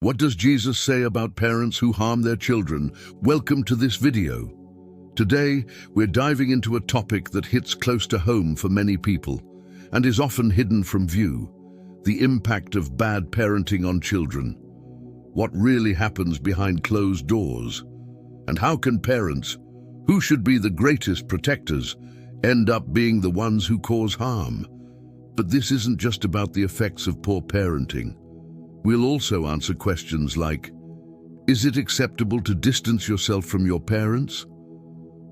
What does Jesus say about parents who harm their children? Welcome to this video. Today, we're diving into a topic that hits close to home for many people and is often hidden from view: the impact of bad parenting on children. What really happens behind closed doors? And how can parents, who should be the greatest protectors, end up being the ones who cause harm? But this isn't just about the effects of poor parenting. We'll also answer questions like, is it acceptable to distance yourself from your parents?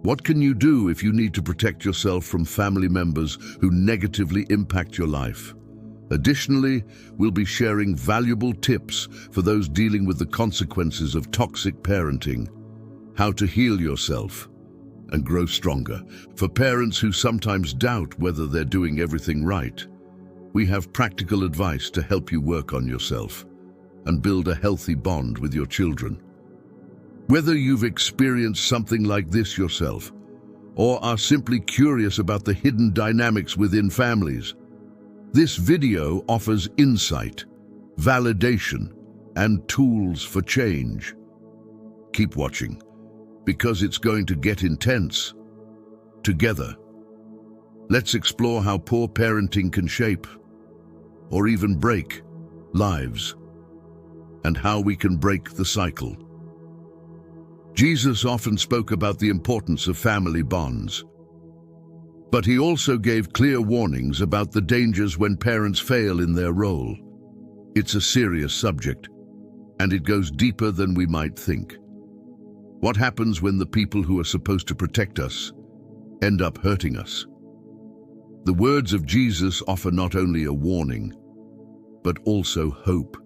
What can you do if you need to protect yourself from family members who negatively impact your life? Additionally, we'll be sharing valuable tips for those dealing with the consequences of toxic parenting, how to heal yourself and grow stronger. For parents who sometimes doubt whether they're doing everything right, we have practical advice to help you work on yourself and build a healthy bond with your children. Whether you've experienced something like this yourself or are simply curious about the hidden dynamics within families, this video offers insight, validation, and tools for change. Keep watching, because it's going to get intense. Together, let's explore how poor parenting can shape, or even break, lives, and how we can break the cycle. Jesus often spoke about the importance of family bonds, but he also gave clear warnings about the dangers when parents fail in their role. It's a serious subject, and it goes deeper than we might think. What happens when the people who are supposed to protect us end up hurting us? The words of Jesus offer not only a warning, but also hope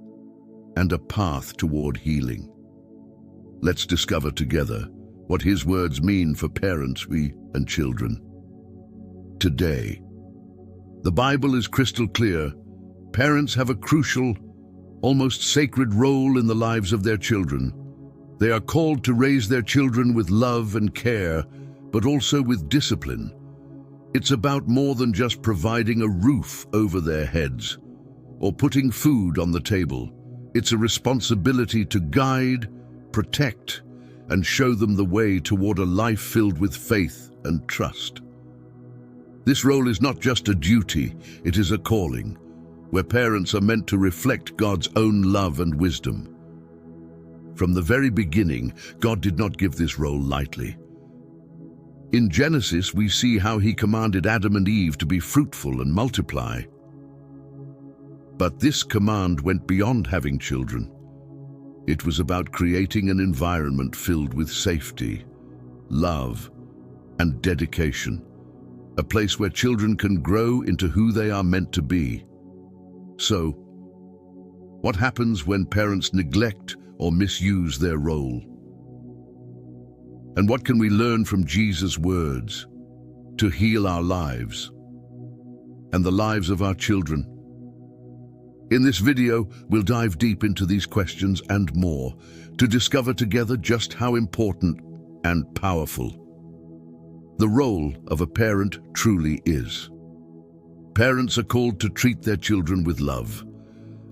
and a path toward healing. Let's discover together what his words mean for parents, and children. Today, the Bible is crystal clear. Parents have a crucial, almost sacred role in the lives of their children. They are called to raise their children with love and care, but also with discipline. It's about more than just providing a roof over their heads or putting food on the table. It's a responsibility to guide, protect, and show them the way toward a life filled with faith and trust. This role is not just a duty, it is a calling, where parents are meant to reflect God's own love and wisdom. From the very beginning, God did not give this role lightly. In Genesis, we see how he commanded Adam and Eve to be fruitful and multiply. But this command went beyond having children. It was about creating an environment filled with safety, love, and dedication, a place where children can grow into who they are meant to be. So, what happens when parents neglect or misuse their role? And what can we learn from Jesus' words to heal our lives and the lives of our children? In this video, we'll dive deep into these questions and more to discover together just how important and powerful the role of a parent truly is. Parents are called to treat their children with love,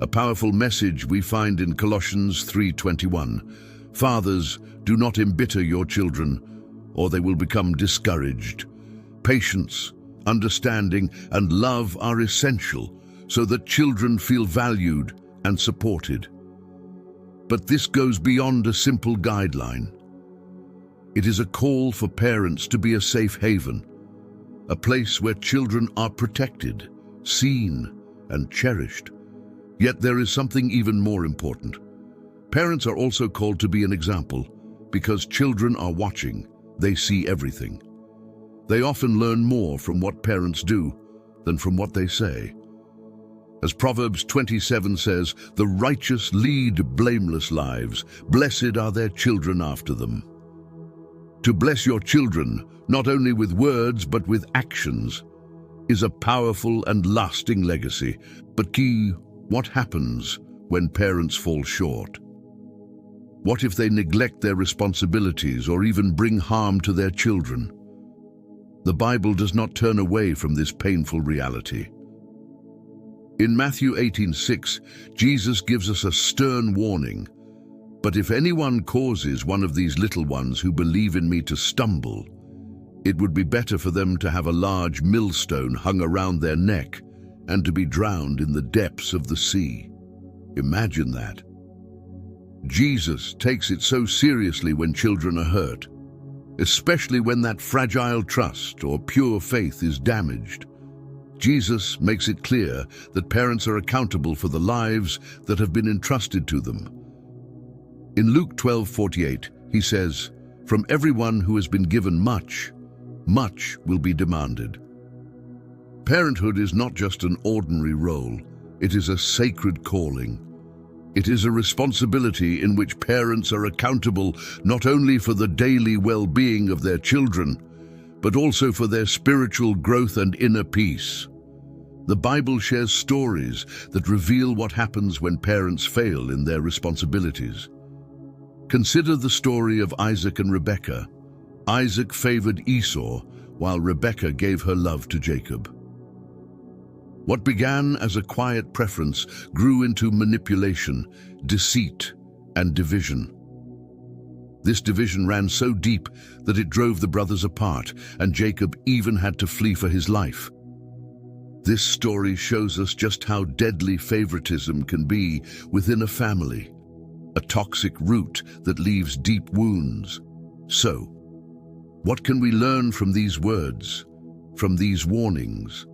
a powerful message we find in Colossians 3:21. Fathers, do not embitter your children, or they will become discouraged. Patience, understanding, and love are essential so that children feel valued and supported. But this goes beyond a simple guideline. It is a call for parents to be a safe haven, a place where children are protected, seen, and cherished. Yet there is something even more important. Parents are also called to be an example, because children are watching. They see everything. They often learn more from what parents do than from what they say. As Proverbs 27 says, the righteous lead blameless lives. Blessed are their children after them. To bless your children, not only with words but with actions, is a powerful and lasting legacy. But what happens when parents fall short? What if they neglect their responsibilities or even bring harm to their children? The Bible does not turn away from this painful reality. In Matthew 18:6, Jesus gives us a stern warning. But if anyone causes one of these little ones who believe in me to stumble, it would be better for them to have a large millstone hung around their neck and to be drowned in the depths of the sea. Imagine that. Jesus takes it so seriously when children are hurt, especially when that fragile trust or pure faith is damaged. Jesus makes it clear that parents are accountable for the lives that have been entrusted to them. In Luke 12:48, he says, "From everyone who has been given much, much will be demanded." Parenthood is not just an ordinary role, it is a sacred calling. It is a responsibility in which parents are accountable not only for the daily well-being of their children, but also for their spiritual growth and inner peace. The Bible shares stories that reveal what happens when parents fail in their responsibilities. Consider the story of Isaac and Rebekah. Isaac favored Esau, while Rebekah gave her love to Jacob. What began as a quiet preference grew into manipulation, deceit, and division. This division ran so deep that it drove the brothers apart, and Jacob even had to flee for his life. This story shows us just how deadly favoritism can be within a family, a toxic root that leaves deep wounds. So, what can we learn from these words, from these warnings?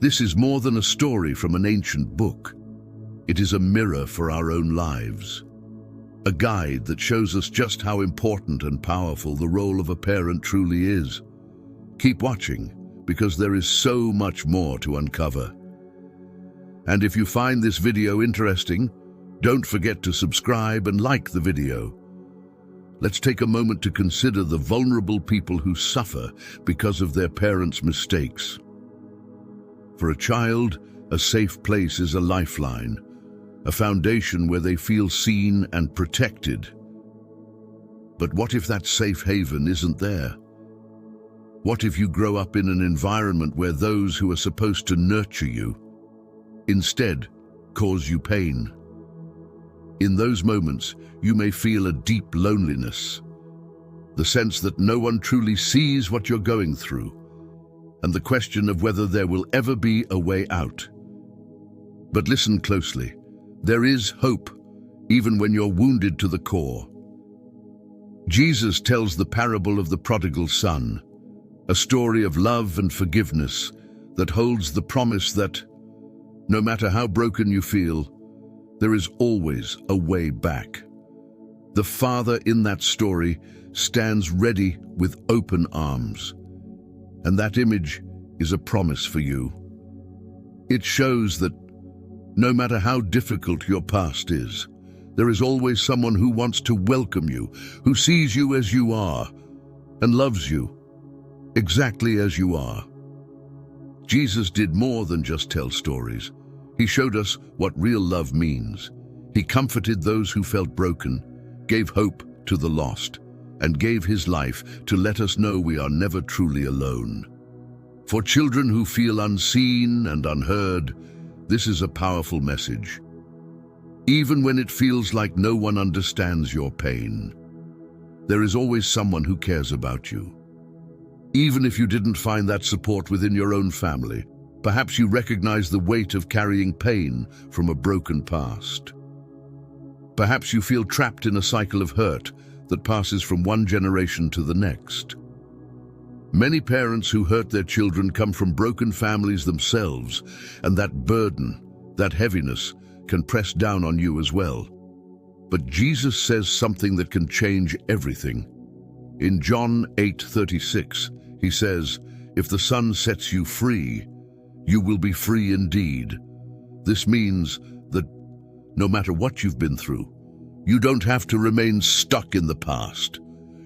This is more than a story from an ancient book. It is a mirror for our own lives, a guide that shows us just how important and powerful the role of a parent truly is. Keep watching, because there is so much more to uncover. And if you find this video interesting, don't forget to subscribe and like the video. Let's take a moment to consider the vulnerable people who suffer because of their parents' mistakes. For a child, a safe place is a lifeline, a foundation where they feel seen and protected. But what if that safe haven isn't there? What if you grow up in an environment where those who are supposed to nurture you instead cause you pain? In those moments, you may feel a deep loneliness, the sense that no one truly sees what you're going through, and the question of whether there will ever be a way out. But listen closely. There is hope, even when you're wounded to the core. Jesus tells the parable of the prodigal son, a story of love and forgiveness that holds the promise that, no matter how broken you feel, there is always a way back. The father in that story stands ready with open arms. And that image is a promise for you. It shows that no matter how difficult your past is, there is always someone who wants to welcome you, who sees you as you are, and loves you exactly as you are. Jesus did more than just tell stories. He showed us what real love means. He comforted those who felt broken, gave hope to the lost, and gave his life to let us know we are never truly alone. For children who feel unseen and unheard, this is a powerful message. Even when it feels like no one understands your pain, there is always someone who cares about you. Even if you didn't find that support within your own family, perhaps you recognize the weight of carrying pain from a broken past. Perhaps you feel trapped in a cycle of hurt that passes from one generation to the next. Many parents who hurt their children come from broken families themselves, and that burden, that heaviness, can press down on you as well. But Jesus says something that can change everything. In John 8:36, he says, "If the Son sets you free, you will be free indeed." This means that no matter what you've been through, you don't have to remain stuck in the past.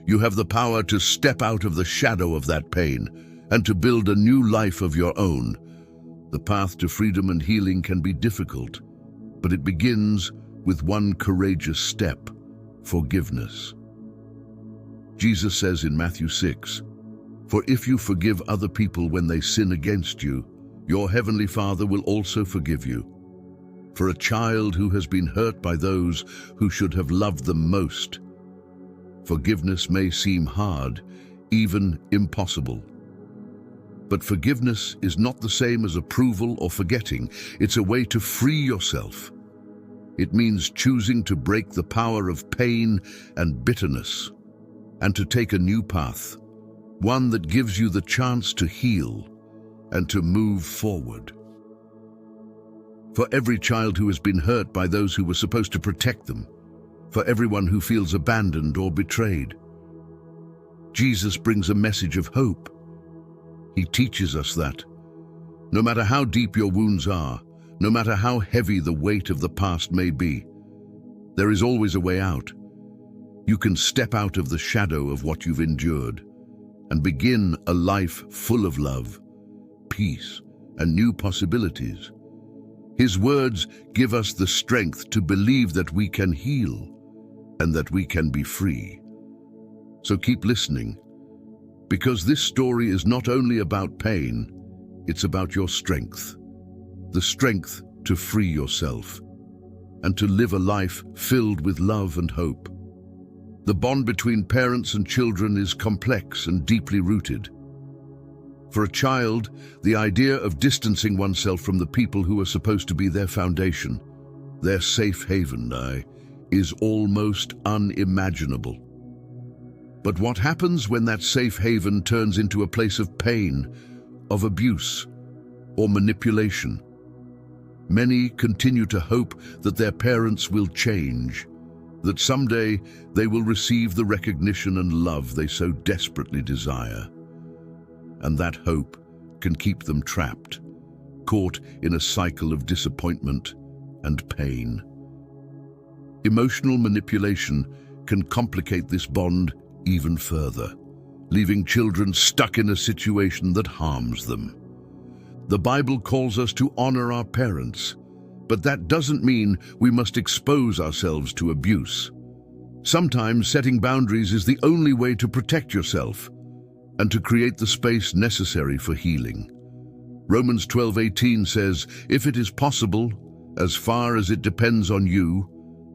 You have the power to step out of the shadow of that pain and to build a new life of your own. The path to freedom and healing can be difficult, but it begins with one courageous step: forgiveness. Jesus says in Matthew 6, "For if you forgive other people when they sin against you, your heavenly Father will also forgive you. For a child who has been hurt by those who should have loved them most, forgiveness may seem hard, even impossible. But forgiveness is not the same as approval or forgetting. It's a way to free yourself. It means choosing to break the power of pain and bitterness and to take a new path, one that gives you the chance to heal and to move forward. For every child who has been hurt by those who were supposed to protect them, for everyone who feels abandoned or betrayed, Jesus brings a message of hope. He teaches us that no matter how deep your wounds are, no matter how heavy the weight of the past may be, there is always a way out. You can step out of the shadow of what you've endured and begin a life full of love, peace, and new possibilities. His words give us the strength to believe that we can heal and that we can be free. So keep listening, because this story is not only about pain, it's about your strength. The strength to free yourself and to live a life filled with love and hope. The bond between parents and children is complex and deeply rooted. For a child, the idea of distancing oneself from the people who are supposed to be their foundation, their safe haven, is almost unimaginable. But what happens when that safe haven turns into a place of pain, of abuse, or manipulation? Many continue to hope that their parents will change, that someday they will receive the recognition and love they so desperately desire. And that hope can keep them trapped, caught in a cycle of disappointment and pain. Emotional manipulation can complicate this bond even further, leaving children stuck in a situation that harms them. The Bible calls us to honor our parents, but that doesn't mean we must expose ourselves to abuse. Sometimes setting boundaries is the only way to protect yourself and to create the space necessary for healing. Romans 12:18 says, "If it is possible, as far as it depends on you,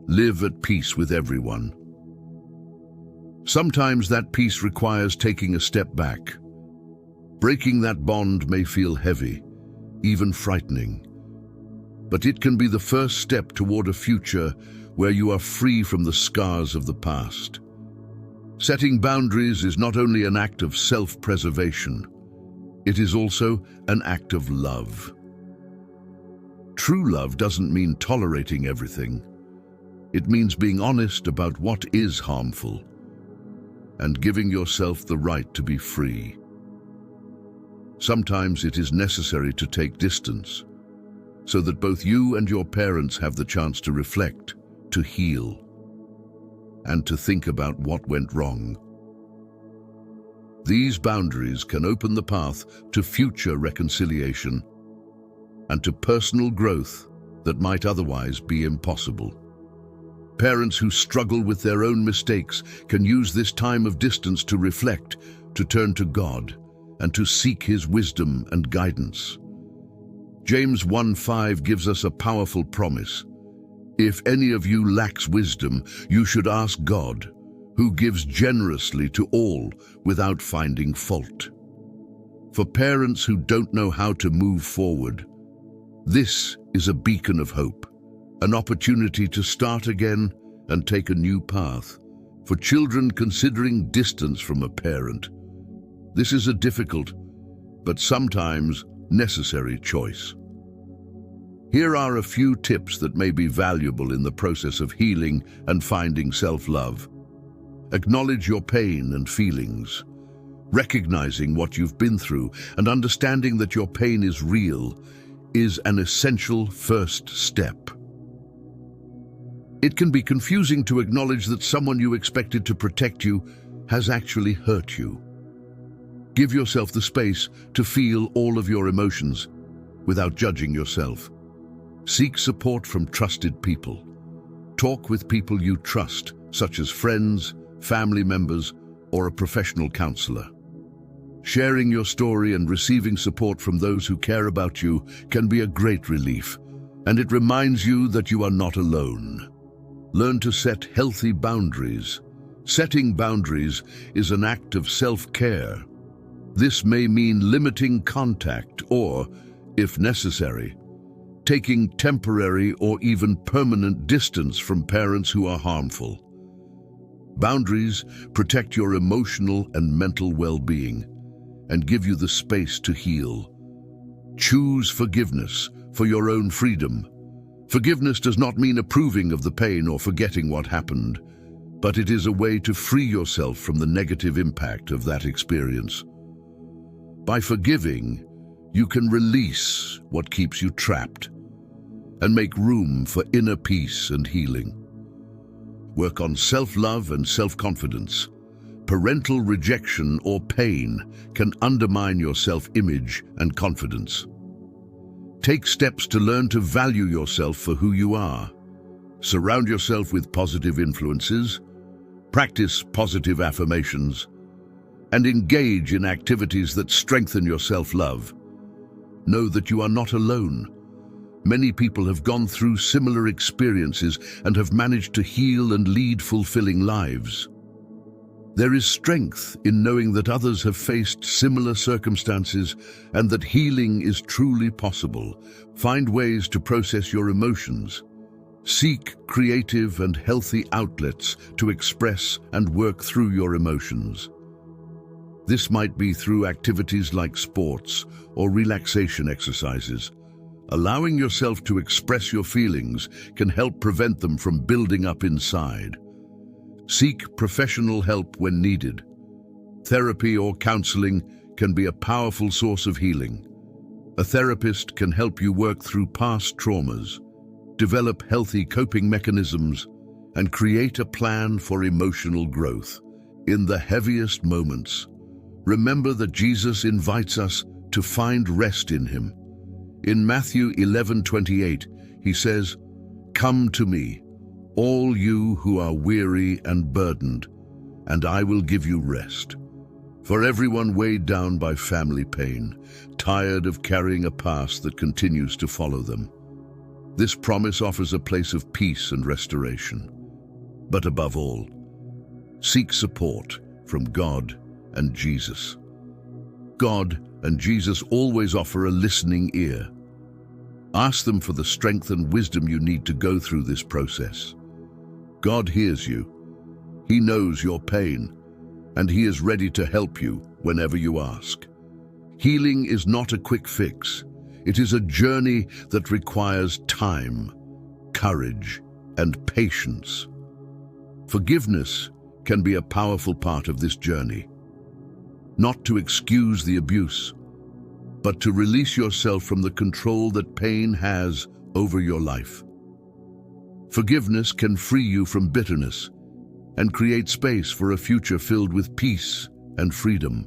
live at peace with everyone." Sometimes that peace requires taking a step back. Breaking that bond may feel heavy, even frightening, but it can be the first step toward a future where you are free from the scars of the past. Setting boundaries is not only an act of self-preservation, it is also an act of love. True love doesn't mean tolerating everything. It means being honest about what is harmful and giving yourself the right to be free. Sometimes it is necessary to take distance so that both you and your parents have the chance to reflect, to heal, and to think about what went wrong. These boundaries can open the path to future reconciliation and to personal growth that might otherwise be impossible. Parents who struggle with their own mistakes can use this time of distance to reflect, to turn to God, and to seek His wisdom and guidance. James 1:5 gives us a powerful promise. "If any of you lacks wisdom, you should ask God, who gives generously to all without finding fault." For parents who don't know how to move forward, this is a beacon of hope, an opportunity to start again and take a new path. For children considering distance from a parent, this is a difficult, but sometimes necessary choice. Here are a few tips that may be valuable in the process of healing and finding self-love. Acknowledge your pain and feelings. Recognizing what you've been through and understanding that your pain is real is an essential first step. It can be confusing to acknowledge that someone you expected to protect you has actually hurt you. Give yourself the space to feel all of your emotions without judging yourself. Seek support from trusted people. Talk with people you trust, such as friends, family members, or a professional counselor. Sharing your story and receiving support from those who care about you can be a great relief, and it reminds you that you are not alone. Learn to set healthy boundaries. Setting boundaries is an act of self-care. This may mean limiting contact or, if necessary, taking temporary or even permanent distance from parents who are harmful. Boundaries protect your emotional and mental well-being and give you the space to heal. Choose forgiveness for your own freedom. Forgiveness does not mean approving of the pain or forgetting what happened, but it is a way to free yourself from the negative impact of that experience. By forgiving, you can release what keeps you trapped and make room for inner peace and healing. Work on self-love and self-confidence. Parental rejection or pain can undermine your self-image and confidence. Take steps to learn to value yourself for who you are. Surround yourself with positive influences, practice positive affirmations, and engage in activities that strengthen your self-love. Know that you are not alone. Many people have gone through similar experiences and have managed to heal and lead fulfilling lives. There is strength in knowing that others have faced similar circumstances and that healing is truly possible. Find ways to process your emotions. Seek creative and healthy outlets to express and work through your emotions. This might be through activities like sports or relaxation exercises. Allowing yourself to express your feelings can help prevent them from building up inside. Seek professional help when needed. Therapy or counseling can be a powerful source of healing. A therapist can help you work through past traumas, develop healthy coping mechanisms, and create a plan for emotional growth. In the heaviest moments, remember that Jesus invites us to find rest in Him. In Matthew 11:28, He says, "Come to me, all you who are weary and burdened, and I will give you rest." For everyone weighed down by family pain, tired of carrying a past that continues to follow them, this promise offers a place of peace and restoration. But above all, seek support from God and Jesus. God and Jesus always offer a listening ear. Ask them for the strength and wisdom you need to go through this process. God hears you. He knows your pain, and He is ready to help you whenever you ask. Healing is not a quick fix. It is a journey that requires time, courage, and patience. Forgiveness can be a powerful part of this journey. Not to excuse the abuse, but to release yourself from the control that pain has over your life. Forgiveness can free you from bitterness and create space for a future filled with peace and freedom.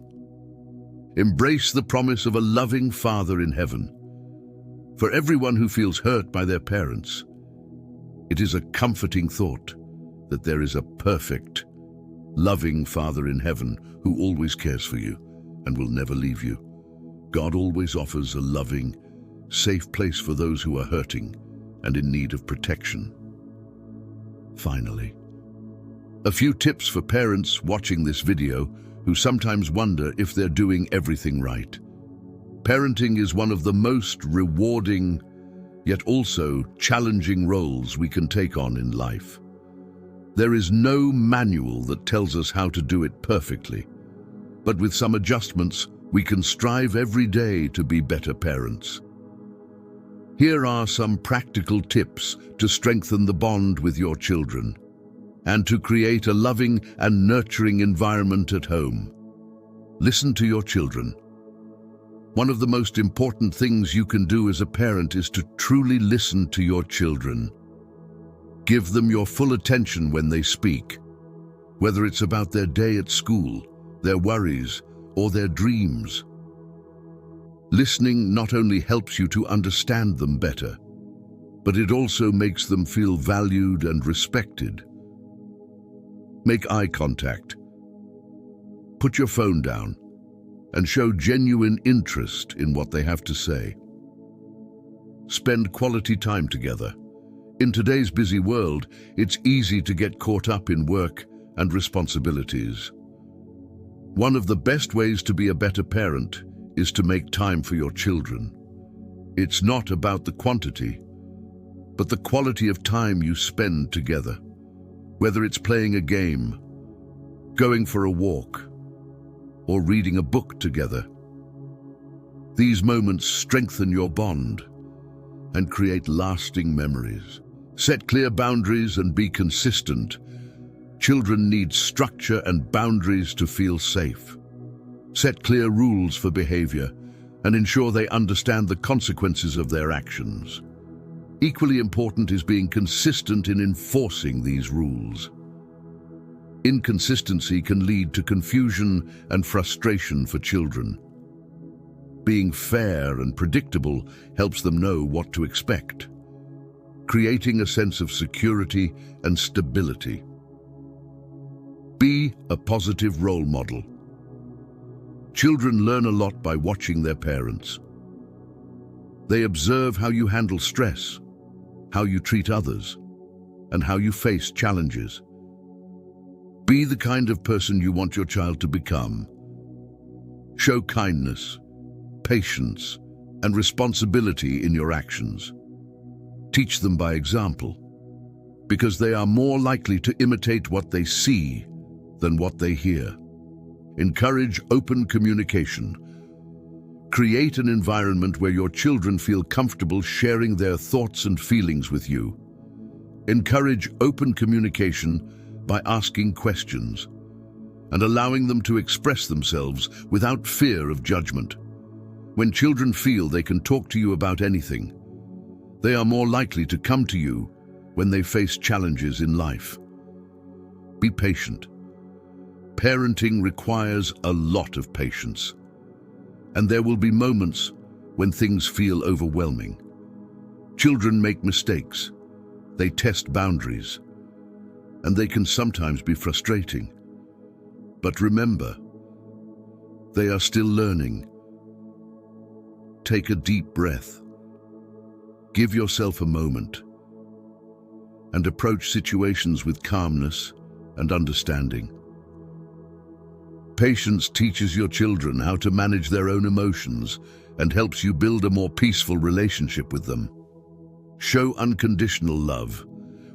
Embrace the promise of a loving Father in heaven. For everyone who feels hurt by their parents, it is a comforting thought that there is a perfect, loving Father in heaven who always cares for you and will never leave you. God always offers a loving, safe place for those who are hurting and in need of protection. Finally, a few tips for parents watching this video who sometimes wonder if they're doing everything right. Parenting is one of the most rewarding, yet also challenging roles we can take on in life. There is no manual that tells us how to do it perfectly, but with some adjustments, we can strive every day to be better parents. Here are some practical tips to strengthen the bond with your children and to create a loving and nurturing environment at home. Listen to your children. One of the most important things you can do as a parent is to truly listen to your children. Give them your full attention when they speak, whether it's about their day at school, their worries, or their dreams. Listening not only helps you to understand them better, but it also makes them feel valued and respected. Make eye contact. Put your phone down and show genuine interest in what they have to say. Spend quality time together. In today's busy world, it's easy to get caught up in work and responsibilities. One of the best ways to be a better parent is to make time for your children. It's not about the quantity, but the quality of time you spend together. Whether it's playing a game, going for a walk, or reading a book together. These moments strengthen your bond and create lasting memories. Set clear boundaries and be consistent. Children need structure and boundaries to feel safe. Set clear rules for behavior and ensure they understand the consequences of their actions. Equally important is being consistent in enforcing these rules. Inconsistency can lead to confusion and frustration for children. Being fair and predictable helps them know what to expect, creating a sense of security and stability. Be a positive role model. Children learn a lot by watching their parents. They observe how you handle stress, how you treat others, and how you face challenges. Be the kind of person you want your child to become. Show kindness, patience, and responsibility in your actions. Teach them by example, because they are more likely to imitate what they see than what they hear. Encourage open communication. Create an environment where your children feel comfortable sharing their thoughts and feelings with you. Encourage open communication by asking questions and allowing them to express themselves without fear of judgment. When children feel they can talk to you about anything, they are more likely to come to you when they face challenges in life. Be patient. Parenting requires a lot of patience, and there will be moments when things feel overwhelming. Children make mistakes, they test boundaries, and they can sometimes be frustrating. But remember, they are still learning. Take a deep breath. Give yourself a moment and approach situations with calmness and understanding. Patience teaches your children how to manage their own emotions and helps you build a more peaceful relationship with them. Show unconditional love.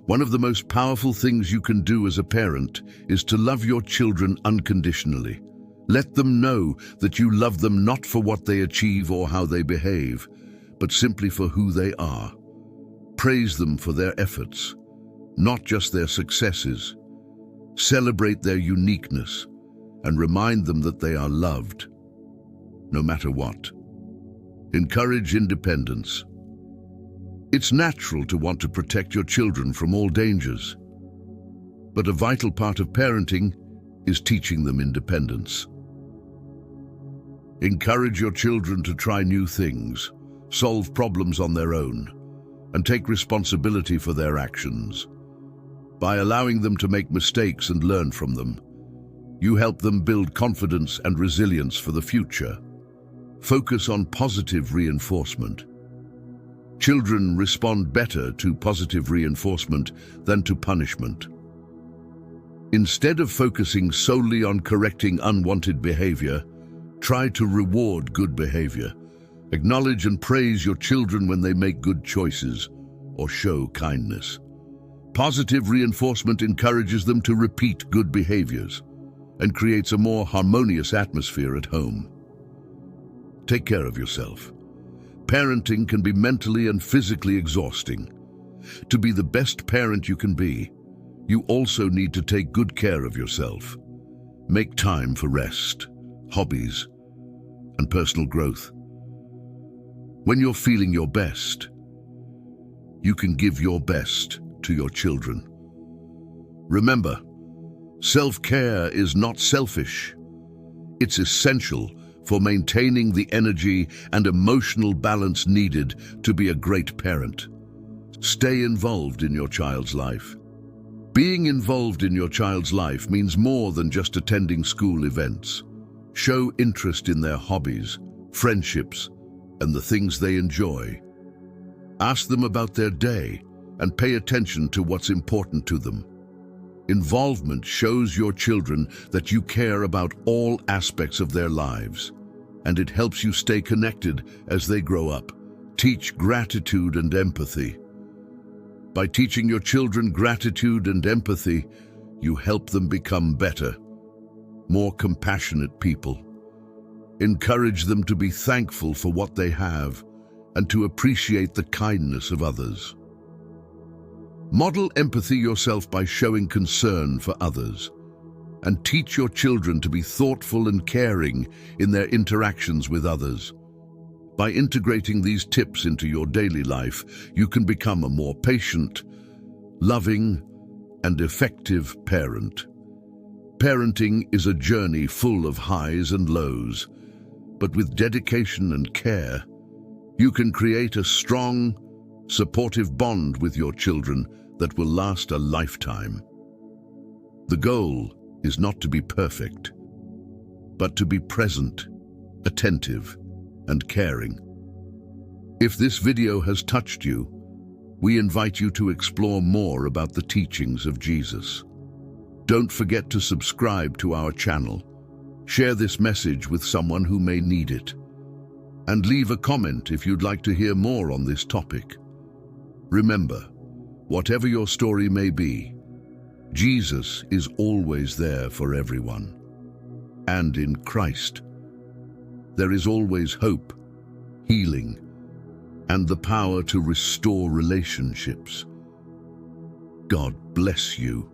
One of the most powerful things you can do as a parent is to love your children unconditionally. Let them know that you love them not for what they achieve or how they behave, but simply for who they are. Praise them for their efforts, not just their successes. Celebrate their uniqueness and remind them that they are loved, no matter what. Encourage independence. It's natural to want to protect your children from all dangers, but a vital part of parenting is teaching them independence. Encourage your children to try new things, solve problems on their own, and take responsibility for their actions. By allowing them to make mistakes and learn from them, you help them build confidence and resilience for the future. Focus on positive reinforcement. Children respond better to positive reinforcement than to punishment. Instead of focusing solely on correcting unwanted behavior, try to reward good behavior. Acknowledge and praise your children when they make good choices or show kindness. Positive reinforcement encourages them to repeat good behaviors and creates a more harmonious atmosphere at home. Take care of yourself. Parenting can be mentally and physically exhausting. To be the best parent you can be, you also need to take good care of yourself. Make time for rest, hobbies, and personal growth. When you're feeling your best, you can give your best to your children. Remember, self-care is not selfish. It's essential for maintaining the energy and emotional balance needed to be a great parent. Stay involved in your child's life. Being involved in your child's life means more than just attending school events. Show interest in their hobbies, friendships, and the things they enjoy. Ask them about their day and pay attention to what's important to them. Involvement shows your children that you care about all aspects of their lives, and it helps you stay connected as they grow up. Teach gratitude and empathy. By teaching your children gratitude and empathy, you help them become better, more compassionate people. Encourage them to be thankful for what they have and to appreciate the kindness of others. Model empathy yourself by showing concern for others, and teach your children to be thoughtful and caring in their interactions with others. By integrating these tips into your daily life, you can become a more patient, loving, and effective parent. Parenting is a journey full of highs and lows, but with dedication and care, you can create a strong, supportive bond with your children that will last a lifetime. The goal is not to be perfect, but to be present, attentive, and caring. If this video has touched you, we invite you to explore more about the teachings of Jesus. Don't forget to subscribe to our channel, share this message with someone who may need it, and leave a comment if you'd like to hear more on this topic. Remember, whatever your story may be, Jesus is always there for everyone. And in Christ, there is always hope, healing, and the power to restore relationships. God bless you.